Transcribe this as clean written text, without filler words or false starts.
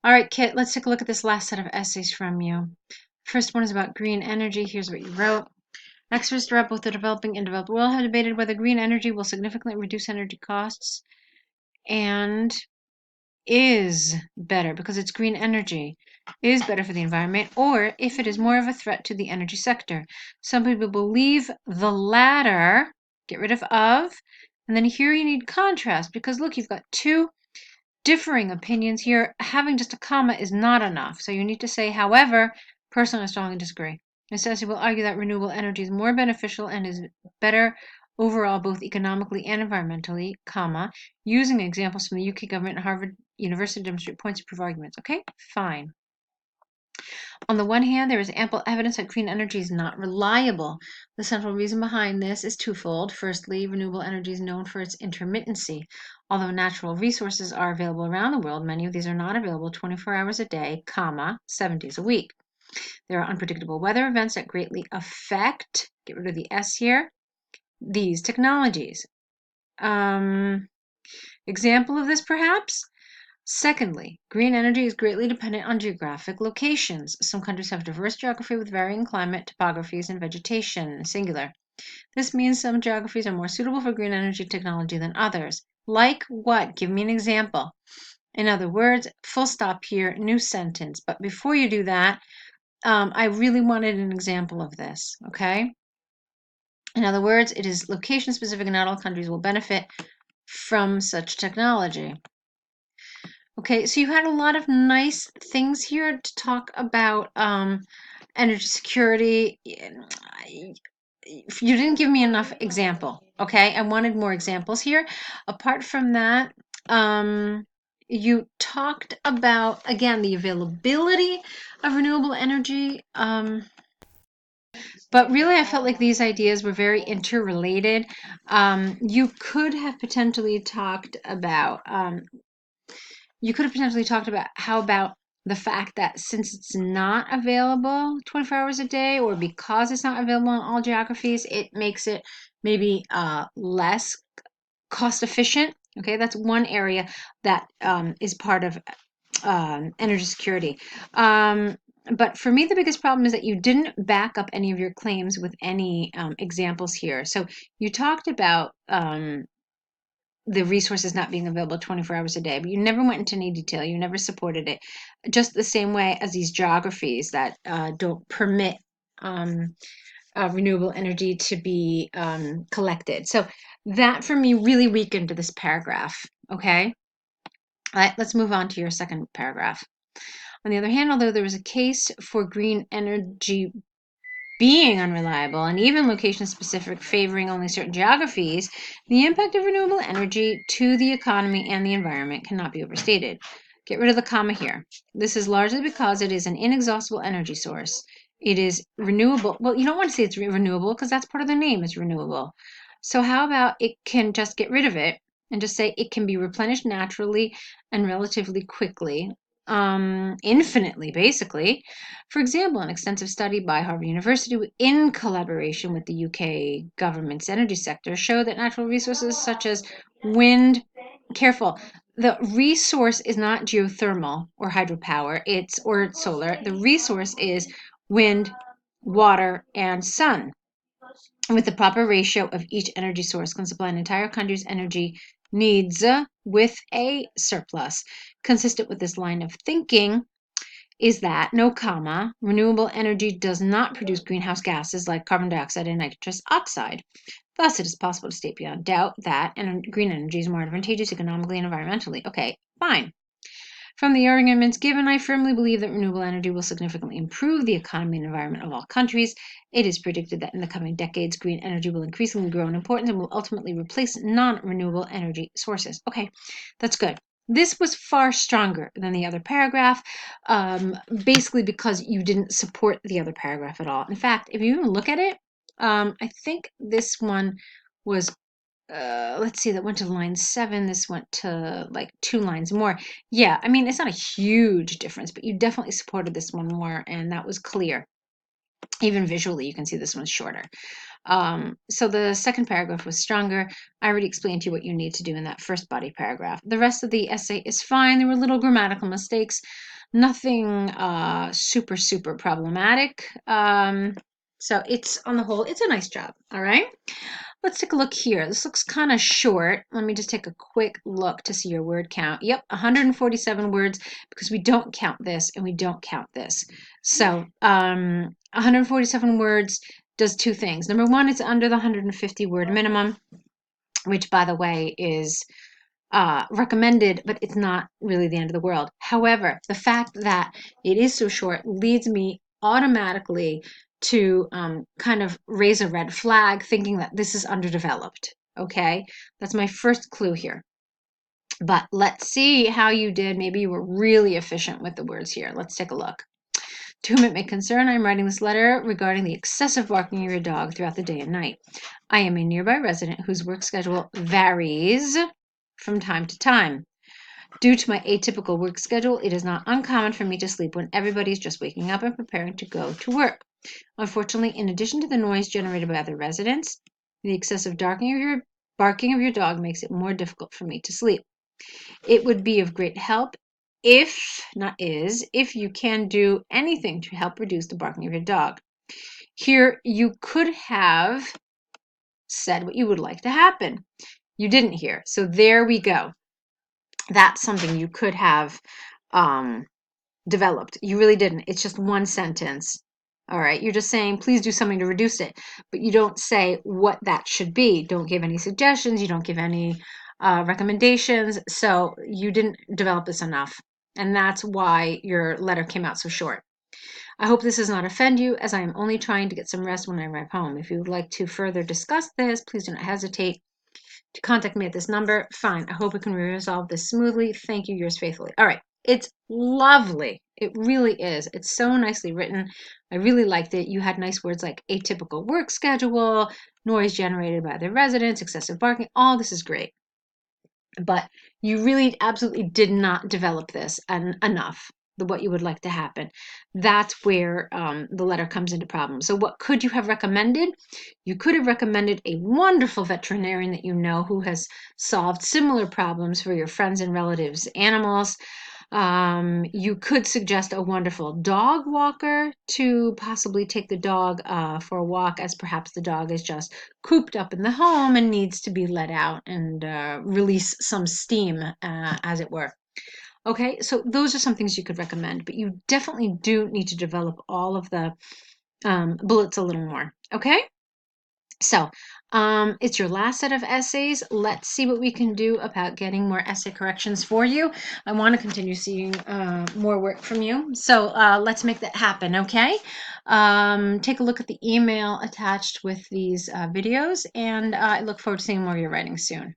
All right, Kit, let's take a look at this last set of essays from you. First one is about green energy. Here's what you wrote. Experts throughout both the developing and developed world have debated whether green energy will significantly reduce energy costs and is better, because it's green energy, is better for the environment, or if it is more of a threat to the energy sector. Some people believe the latter, get rid of, and then here you need contrast, because look, you've got two differing opinions here. Having just a comma is not enough. So you need to say, however, personally, I strongly disagree. Essentially, will argue that renewable energy is more beneficial and is better overall, both economically and environmentally, comma, using examples from the UK government and Harvard University to demonstrate points and prove arguments. Okay, fine. On the one hand, there is ample evidence that green energy is not reliable. The central reason behind this is twofold. Firstly, renewable energy is known for its intermittency. Although natural resources are available around the world, many of these are not available 24 hours a day, 7 days a week. There are unpredictable weather events that greatly affect, get rid of the S here, these technologies. Example of this, perhaps? Secondly, green energy is greatly dependent on geographic locations. Some countries have diverse geography with varying climate, topographies, and vegetation, singular. This means some geographies are more suitable for green energy technology than others. Like what? Give me an example. In other words, full stop here, new sentence. But before you do that, I really wanted an example of this, okay? In other words, it is location specific and not all countries will benefit from such technology. Okay, so you had a lot of nice things here to talk about energy security. You didn't give me enough example, okay? I wanted more examples here. Apart from that, you talked about, again, the availability of renewable energy. But really, I felt like these ideas were very interrelated. You could have potentially talked about how about the fact that since it's not available 24 hours a day, or because it's not available in all geographies, it makes it maybe less cost efficient. Okay, that's one area that is part of energy security. But for me, the biggest problem is that you didn't back up any of your claims with any examples here. So you talked about the resources not being available 24 hours a day, but you never went into any detail. You never supported it. Just the same way as these geographies that don't permit renewable energy to be collected. So that for me really weakened this paragraph. Okay. All right, let's move on to your second paragraph. On the other hand, although there is a case for green energy being unreliable and even location-specific, favoring only certain geographies, the impact of renewable energy to the economy and the environment cannot be overstated. Get rid of the comma here. This is largely because it is an inexhaustible energy source. It is renewable. Well, you don't want to say it's renewable because that's part of the name, it's renewable. So how about it can just get rid of it and just say it can be replenished naturally and relatively quickly, infinitely, basically. For example, an extensive study by Harvard University in collaboration with the UK government's energy sector showed that natural resources such as wind, careful, the resource is not geothermal or hydropower, or solar. The resource is wind, water, and sun. With the proper ratio of each energy source can supply an entire country's energy needs with a surplus. Consistent with this line of thinking is that, no comma, renewable energy does not produce greenhouse gases like carbon dioxide and nitrous oxide. Thus, it is possible to state beyond doubt that green energy is more advantageous economically and environmentally. Okay, fine. From the arguments given, I firmly believe that renewable energy will significantly improve the economy and environment of all countries. It is predicted that in the coming decades, green energy will increasingly grow in importance and will ultimately replace non-renewable energy sources. Okay, that's good. This was far stronger than the other paragraph, basically because you didn't support the other paragraph at all. In fact, if you even look at it, I think this one was let's see, that went to line 7. This went to like 2 lines more. Yeah, I mean, it's not a huge difference, but you definitely supported this one more, and that was clear. Even visually, you can see this one's shorter. So the second paragraph was stronger. I already explained to you what you need to do in that first body paragraph. The rest of the essay is fine. There were little grammatical mistakes, nothing super, super problematic. So it's, on the whole, it's a nice job. All right. Let's take a look here. This looks kind of short. Let me just take a quick look to see your word count. Yep, 147 words, because we don't count this and we don't count this. So 147 words does two things. Number one, it's under the 150 word minimum, which, by the way, is recommended, but it's not really the end of the world. However, the fact that it is so short leads me automatically to kind of raise a red flag, thinking that this is underdeveloped. Okay, that's my first clue here. But let's see how you did. Maybe you were really efficient with the words here. Let's take a look. To whom it may concern, I am writing this letter regarding the excessive barking of your dog throughout the day and night. I am a nearby resident whose work schedule varies from time to time. Due to my atypical work schedule, it is not uncommon for me to sleep when everybody is just waking up and preparing to go to work. Unfortunately, in addition to the noise generated by other residents, the excessive barking of your dog makes it more difficult for me to sleep. It would be of great help if, not is, if you can do anything to help reduce the barking of your dog. Here, you could have said what you would like to happen. You didn't here. So there we go. That's something you could have developed. You really didn't. It's just one sentence. All right. You're just saying, please do something to reduce it. But you don't say what that should be. Don't give any suggestions. You don't give any recommendations. So you didn't develop this enough. And that's why your letter came out so short. I hope this does not offend you, as I am only trying to get some rest when I arrive home. If you would like to further discuss this, please do not hesitate to contact me at this number. Fine. I hope we can resolve this smoothly. Thank you. Yours faithfully. All right. It's lovely. It really is. It's so nicely written. I really liked it. You had nice words like atypical work schedule, noise generated by the residents, excessive barking. All this is great. But you really absolutely did not develop this enough, what you would like to happen. That's where the letter comes into problem. So what could you have recommended? You could have recommended a wonderful veterinarian that you know who has solved similar problems for your friends and relatives' animals. You could suggest a wonderful dog walker to possibly take the dog for a walk, as perhaps the dog is just cooped up in the home and needs to be let out and release some steam, as it were. Okay, so those are some things you could recommend, but you definitely do need to develop all of the bullets a little more. Okay? So it's your last set of essays. Let's see what we can do about getting more essay corrections for you. I want to continue seeing more work from you. So let's make that happen, okay? Take a look at the email attached with these videos, and I look forward to seeing more of your writing soon.